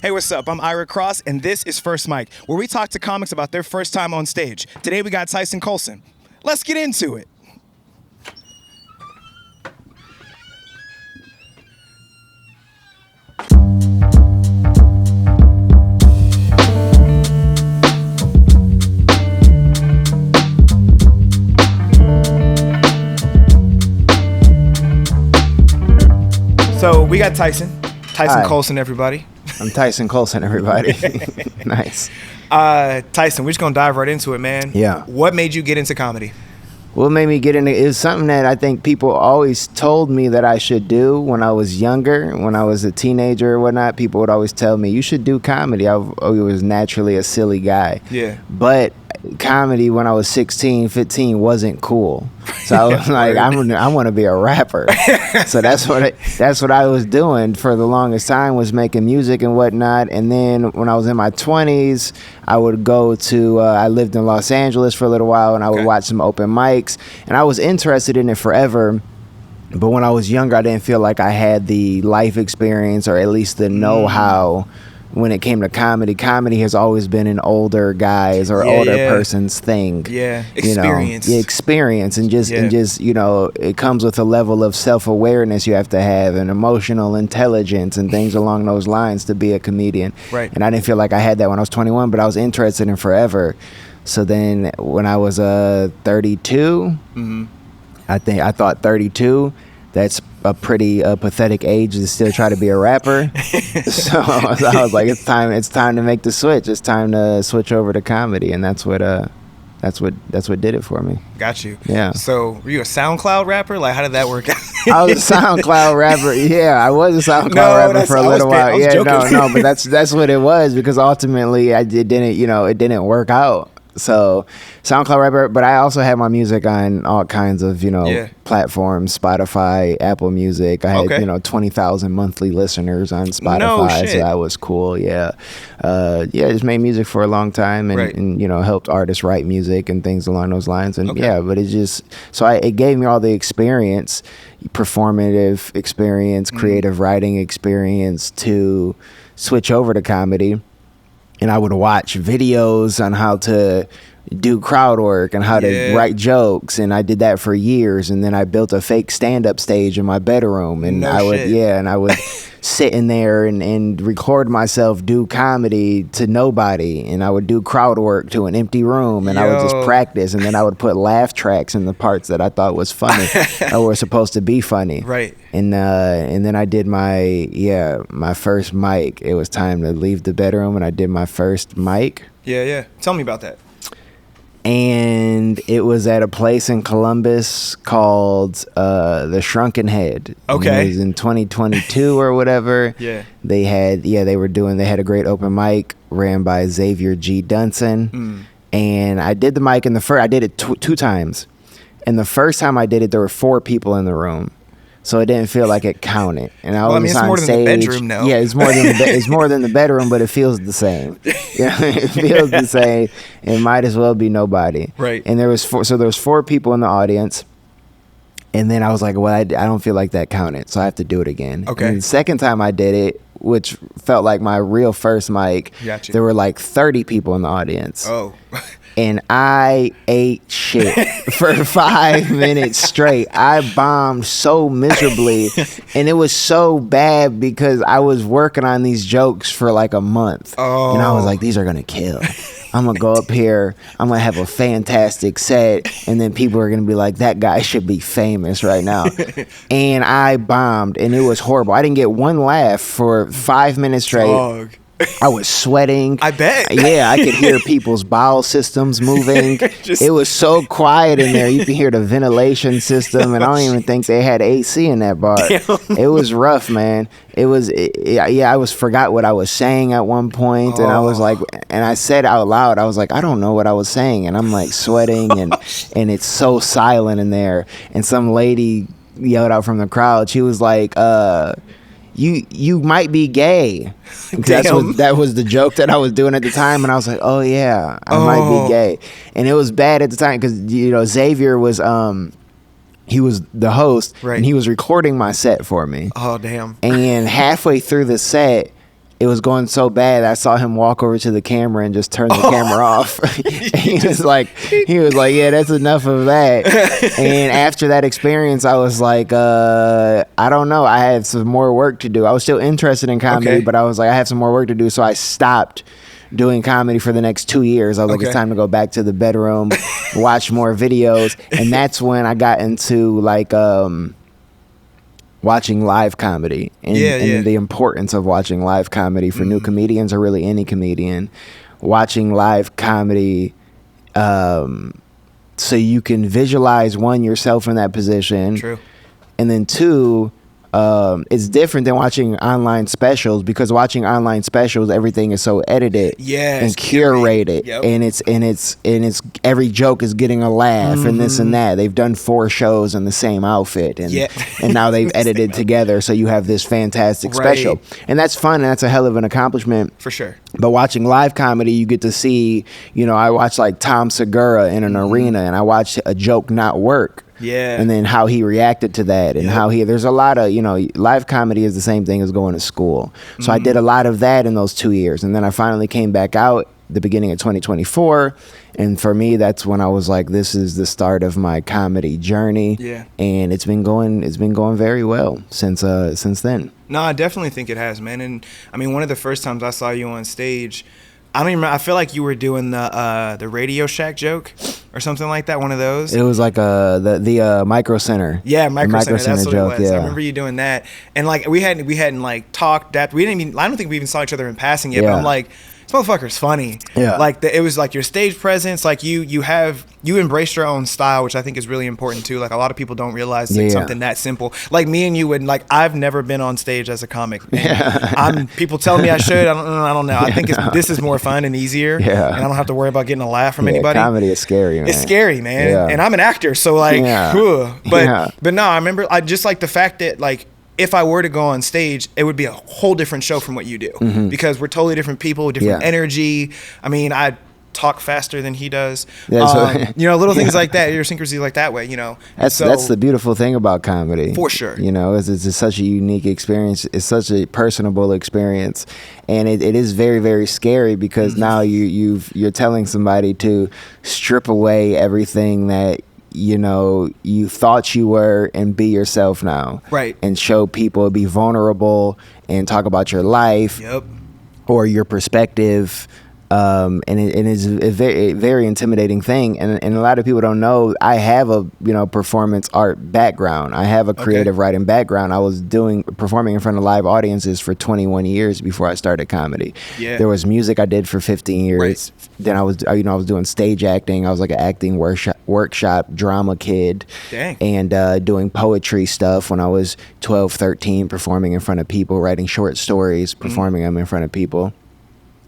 Hey, what's up? I'm Ira Cross, and this is First Mic, where we talk to comics about their first time on stage. Today we got Tyson Colson. Let's get into it. So we got Tyson Hi. Colson, everybody. I'm Tyson Colson, everybody. Nice. Tyson, we're just gonna dive right into it, man. Yeah. What made you get into comedy? What made me get into it is something that I think people always told me that I should do when I was younger, when I was a teenager or whatnot. People would always tell me, you should do comedy. I was naturally a silly guy. Yeah. But comedy when I was 16, 15 wasn't cool. So I was like, I want to be a rapper. So that's what I was doing for the longest time, was making music and whatnot. And then when I was in my 20s, I would go to, I lived in Los Angeles for a little while, and I would watch some open mics. And I was interested in it forever. But when I was younger, I didn't feel like I had the life experience, or at least the know-how. When it came to comedy, comedy has always been an older guy's or older person's thing. Yeah, experience. Experience, and just it comes with a level of self-awareness you have to have, and emotional intelligence and things along those lines to be a comedian. Right. And I didn't feel like I had that when I was 21, but I was interested in forever. So then when I was 32, I thought 32, that's a pretty pathetic age to still try to be a rapper. So I was like, it's time to make the switch. It's time to switch over to comedy, and that's what did it for me. Got you. Yeah. So were you a SoundCloud rapper? Like, how did that work out? I was a SoundCloud rapper. Yeah, I was a SoundCloud rapper for a little while. Yeah, no, but that's what it was, because ultimately it didn't work out. So SoundCloud rapper, but I also had my music on all kinds of, platforms, Spotify, Apple Music. I had, 20,000 monthly listeners on Spotify. No shit. So that was cool. Yeah. I just made music for a long time, and helped artists write music and things along those lines. And but it gave me all the experience, performative experience, creative writing experience, to switch over to comedy. And I would watch videos on how to do crowd work and how to write jokes, and I did that for years. And then I built a fake stand-up stage in my bedroom, and I would sit in there and record myself do comedy to nobody, and I would do crowd work to an empty room, and I would just practice, and then I would put laugh tracks in the parts that I thought was funny or were supposed to be funny. Right. And then I did my first mic. It was time to leave the bedroom, and I did my first mic. Yeah. Tell me about that. And it was at a place in Columbus called the Shrunken Head. Okay. And it was in 2022 or whatever. Yeah. They had a great open mic ran by Xavier G. Dunson. And I did the mic I did it two times. And the first time I did it, there were 4 people in the room. So it didn't feel like it counted. And I was it's on more stage. than the bedroom now. Yeah, it's more than the bedroom, but it feels the same. It feels the same. It might as well be nobody. Right. And there was 4 people in the audience. And then I was like, well, I don't feel like that counted, so I have to do it again. Okay. And the second time I did it, which felt like my real first mic, Gotcha. there were like 30 people in the audience. Oh. And I ate shit for 5 minutes straight. I bombed so miserably. And it was so bad because I was working on these jokes for like a month. Oh. And I was like, these are going to kill. I'm going to go up here. I'm going to have a fantastic set. And then people are going to be like, that guy should be famous right now. And I bombed. And it was horrible. I didn't get one laugh for 5 minutes straight. Dog. I was sweating. I bet. Yeah, I could hear people's bowel systems moving. It was so quiet in there. You could hear the ventilation system, and I don't even think they had AC in that bar. It was rough, man. I forgot what I was saying at one point, and I was like, and I said out loud, I was like, I don't know what I was saying, and I'm like sweating, and it's so silent in there. And some lady yelled out from the crowd. She was like, You might be gay. That was the joke that I was doing at the time, and I was like, oh yeah, I might be gay. And it was bad at the time because Xavier was he was the host, right, and he was recording my set for me. Oh damn! And halfway through the set, it was going so bad, I saw him walk over to the camera and just turn the camera off. he was like, yeah, that's enough of that. And after that experience, I was like, I don't know. I had some more work to do. I was still interested in comedy, but I was like, I have some more work to do. So I stopped doing comedy for the next 2 years. I was like, it's time to go back to the bedroom, watch more videos. And that's when I got into like, watching live comedy and the importance of watching live comedy for new comedians or really any comedian. Watching live comedy so you can visualize, one, yourself in that position. True. And then two, it's different than watching online specials, because watching online specials, everything is so edited and curated. Yep. and it's every joke is getting a laugh and this and that. They've done 4 shows in the same outfit and and now they've edited together, so you have this fantastic special, and that's fun, and that's a hell of an accomplishment for sure. But watching live comedy, you get to see, I watched like Tom Segura in an arena, and I watched a joke not work. Yeah. And then how he reacted to that, and how there's a lot of, live comedy is the same thing as going to school. So I did a lot of that in those 2 years. And then I finally came back out the beginning of 2024. And for me, that's when I was like, this is the start of my comedy journey. Yeah. And it's been going very well since then. No, I definitely think it has, man. And I mean, one of the first times I saw you on stage, I don't even remember. I feel like you were doing the Radio Shack joke or something like that. One of those. It was like the Micro Center. Yeah, Micro Center. That's what joke, it was. yeah. I remember you doing that, and like we hadn't like talked that. We didn't even. I don't think we even saw each other in passing yet. But I'm like, this motherfucker's funny. Yeah. Like it was like your stage presence. Like you embraced your own style, which I think is really important too. Like a lot of people don't realize it's something that simple. Like me and you would like. I've never been on stage as a comic. People tell me I should. I don't know. I think this is more fun and easier. Yeah. And I don't have to worry about getting a laugh from anybody. Comedy is scary, man. It's scary, man. Yeah. And I'm an actor, so like, but no, I remember. I just like the fact that like, if I were to go on stage, it would be a whole different show from what you do, because we're totally different people, different energy. I mean, I talk faster than he does. Yeah, little things like that, idiosyncrasy like that way, That's the beautiful thing about comedy. For sure. It's such a unique experience. It's such a personable experience. And it is very, very scary, because now you're telling somebody to strip away everything that you thought you were and be yourself now. Right. And show people, be vulnerable and talk about your life or your perspective. And it is a very, very intimidating thing. And a lot of people don't know, I have a, performance art background. I have a creative writing background. I was performing in front of live audiences for 21 years before I started comedy. Yeah. There was music I did for 15 years. Right. Then I was doing stage acting. I was like an acting workshop drama kid. Dang. And doing poetry stuff when I was 12, 13, performing in front of people, writing short stories, performing them in front of people.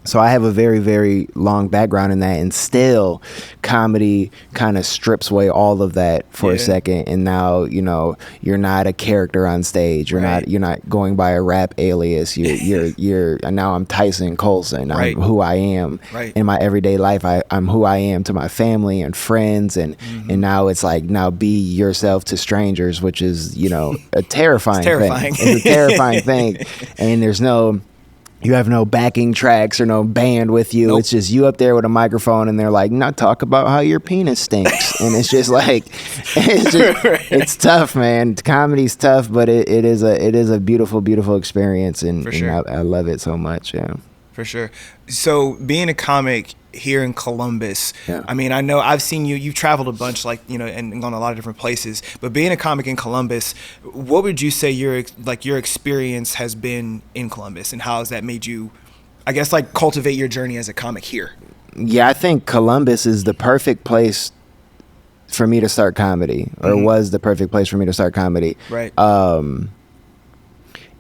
So I have a very, very long background in that, and still comedy kind of strips away all of that for a second. And now, you're not a character on stage. You're not going by a rap alias. You're now I'm Tyson Colson. I'm who I am in my everyday life. I'm who I am to my family and friends. And now it's like, now be yourself to strangers, which is, a terrifying thing. It's a terrifying thing. And you have no backing tracks or no band with you. Nope. It's just you up there with a microphone, and they're like, "Now talk about how your penis stinks." And it's just like, it's tough, man. Comedy's tough, but it is a beautiful, beautiful experience, and, I love it so much. Yeah, for sure. So being a comic here in Columbus, I mean, I know I've seen you've traveled a bunch, like, and gone a lot of different places, but being a comic in Columbus, what would you say your experience has been in Columbus, and how has that made you, I guess, like, cultivate your journey as a comic here? Yeah, I think Columbus is the perfect place for me to start comedy, or was the perfect place for me to start comedy. Right.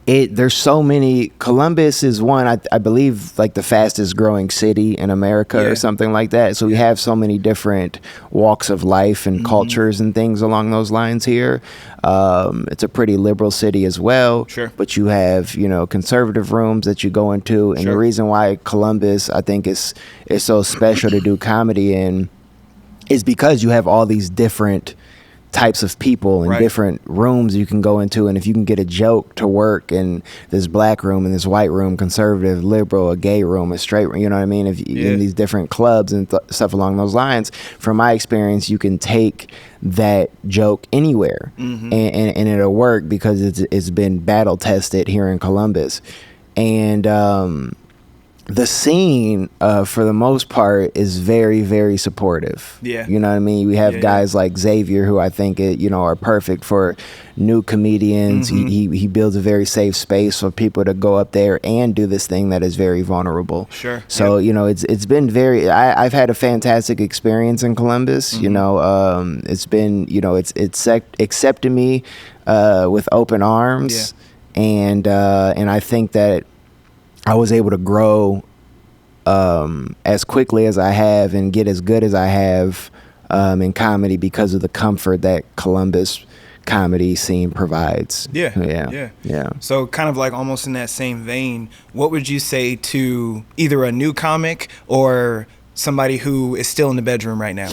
There's so many. Columbus is one, I believe, like the fastest growing city in America or something like that. So we have so many different walks of life and cultures and things along those lines here. It's a pretty liberal city as well. Sure. But you have, conservative rooms that you go into. And the reason why Columbus, I think, is so special to do comedy in is because you have all these different types of people and different rooms you can go into, and if you can get a joke to work in this black room, in this white room, conservative, liberal, a gay room, a straight room, you know what I mean, if in these different clubs and stuff along those lines, from my experience, you can take that joke anywhere and it'll work because it's been battle tested here in Columbus. And the scene, for the most part, is very, very supportive. Yeah. You know what I mean? We have guys like Xavier, who I think, are perfect for new comedians. He builds a very safe space for people to go up there and do this thing that is very vulnerable. Sure. So, it's been I've had a fantastic experience in Columbus. It's been, it's accepted me with open arms. Yeah. And I think that I was able to grow as quickly as I have and get as good as I have in comedy because of the comfort that Columbus comedy scene provides. Yeah. So kind of like almost in that same vein, what would you say to either a new comic or somebody who is still in the bedroom right now?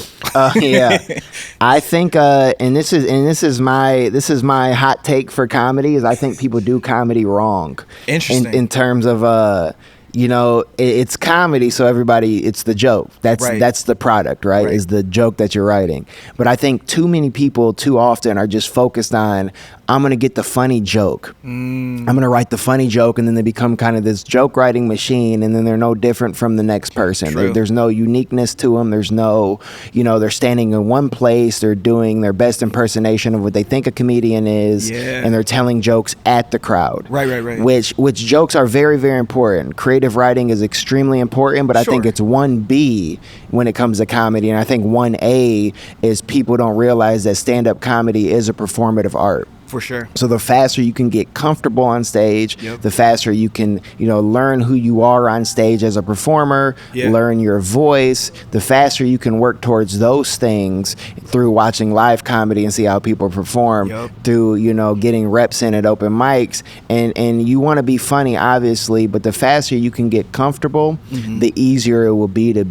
I think and this is my hot take for comedy, is I think people do comedy wrong. Interesting. In terms of it's comedy, so everybody, it's the joke. That's the product, right? Is the joke that you're writing. But I think too many people too often are just focused on, I'm going to get the funny joke. I'm going to write the funny joke, and then they become kind of this joke writing machine, and then they're no different from the next person. There's no uniqueness to them. There's no, they're standing in one place, they're doing their best impersonation of what they think a comedian is, and they're telling jokes at the crowd. Right. Which jokes are very, very important. Creative writing is extremely important, but I think it's 1B when it comes to comedy, and I think 1A is people don't realize that stand-up comedy is a performative art. For sure. So the faster you can get comfortable on stage, the faster you can, learn who you are on stage as a performer, learn your voice, the faster you can work towards those things through watching live comedy and see how people perform, through, getting reps in at open mics. And you want to be funny, obviously, but the faster you can get comfortable, the easier it will be to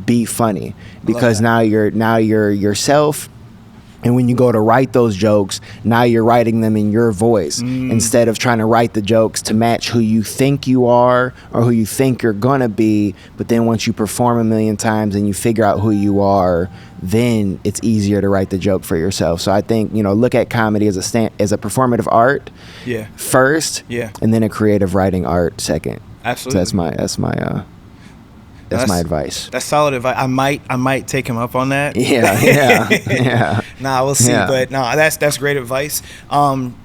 be funny, because now you're yourself. And when you go to write those jokes, now you're writing them in your voice instead of trying to write the jokes to match who you think you are or who you think you're gonna be. But then once you perform a million times and you figure out who you are, then it's easier to write the joke for yourself. So I think, look at comedy as a performative art first, and then a creative writing art second. Absolutely. So that's my advice. That's solid advice. I might take him up on that. Yeah. Nah, we'll see. Yeah. But no, that's great advice.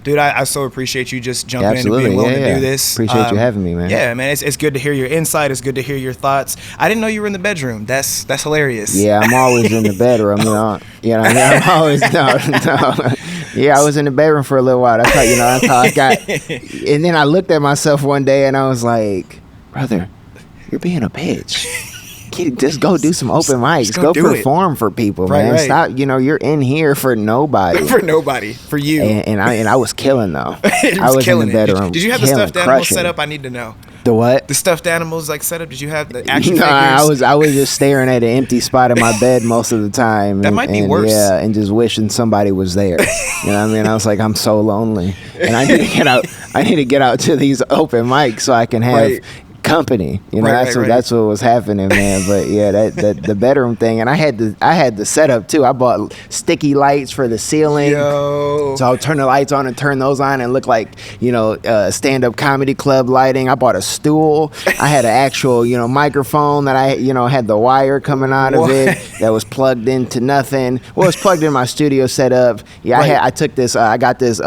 Dude, I so appreciate you just jumping in and being willing to do this. Appreciate you having me, man. Yeah, man. It's good to hear your insight. It's good to hear your thoughts. I didn't know you were in the bedroom. That's hilarious. Yeah, I'm always in the bedroom. I'm always no. Yeah, I was in the bedroom for a little while. That's how I got. And then I looked at myself one day and I was like, brother, you're being a bitch. Just go do some open mics. Go perform for people, man. Right. Stop. You're in here for nobody. For you. And I was killing though. I was killing in the bedroom. Did you have the stuffed animals set up? I need to know. The what? The stuffed animals set up. Did you have the action figures? I was just staring at an empty spot in my bed most of the time. That might be worse. Yeah, and just wishing somebody was there. You know what I mean? I was like, I'm so lonely, and I need to get out. I need to get out to these open mics so I can have company. That's what was happening, man. But yeah, that the bedroom thing, and I had the setup too. I bought sticky lights for the ceiling, so I'll turn the lights on and turn those on and look like stand-up comedy club lighting. I bought a stool. I had an actual microphone that I had the wire coming out of it that was plugged into nothing. Well, it's plugged in my studio setup. I took this. I got this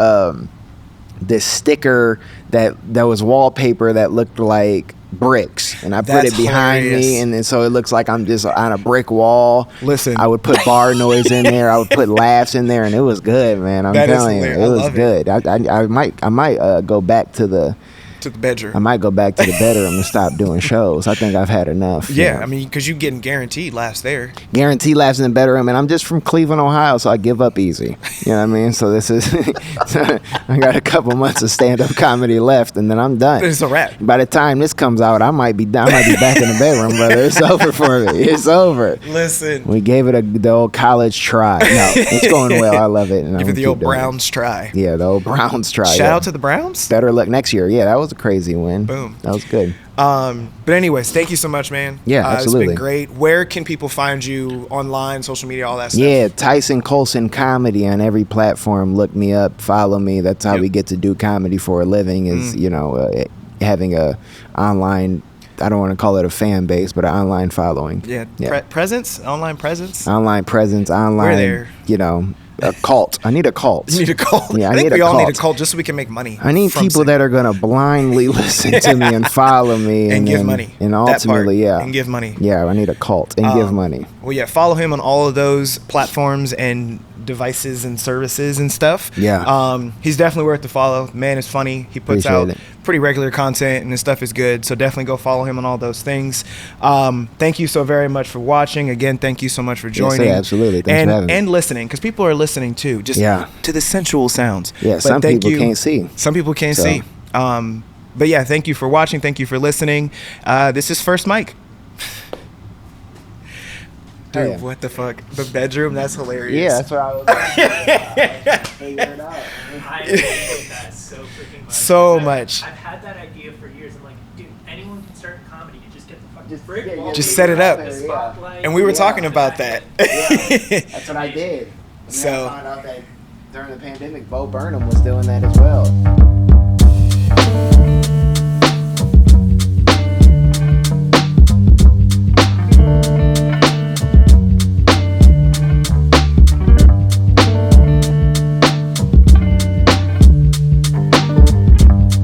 sticker that was wallpaper that looked like bricks, and I put it behind me, and then so it looks like I'm just on a brick wall. Listen, I would put bar noise in there, I would put laughs in there, and it was good, man. I'm telling you, it was good. I might go back to the To the bedroom. I might go back to the bedroom and stop doing shows. I think I've had enough. Yeah, I mean, because you're getting guaranteed laughs there. Guaranteed laughs in the bedroom, and I'm just from Cleveland, Ohio, so I give up easy. You know what I mean? So this is, I got a couple months of stand-up comedy left, and then I'm done. It's a wrap. By the time this comes out, I might be back in the bedroom, brother. It's over for me. It's over. Listen. We gave it the old college try. No, it's going well. I love it. And give it the old Browns try. Yeah, the old Browns try. Shout out to the Browns. Better luck next year. Yeah, that was a crazy win. Boom. That was good. But anyways, thank you so much, man. Yeah, absolutely. It's been great. Where can people find you online, social media, all that stuff? Yeah, Tyson Colson Comedy on every platform. Look me up, follow me. That's how we get to do comedy for a living is, having a online, I don't want to call it a fan base, but an online following. Yeah. Presence? Online presence? Online presence, online, We're there. A cult. I need a cult. You need a cult. Yeah, I think we all need a cult just so we can make money. I need people that are going to blindly listen to me and follow me. And give money. And ultimately, And give money. Yeah, I need a cult and give money. Well, yeah, follow him on all of those platforms and devices and services and stuff. Yeah. He's definitely worth the follow. Man is funny. He puts out pretty regular content and his stuff is good. So definitely go follow him on all those things. Thank you so very much for watching. Again, thank you so much for joining. Yes, absolutely. Thanks for having me. And listening, because people are listening too, just to the sensual sounds. Yeah, but some people can't see. Some people can't see. But yeah, thank you for watching. Thank you for listening. This is First Mike. Dude, what the fuck? The bedroom? That's hilarious. Yeah, that's what I was figuring out. I appreciate that so freaking much. So much. I've had that idea for years. I'm like, dude, anyone can start comedy. You just get the fucking just set it up. Spotlight. And we were talking about that. That's what I did. And so I found out that during the pandemic, Bo Burnham was doing that as well.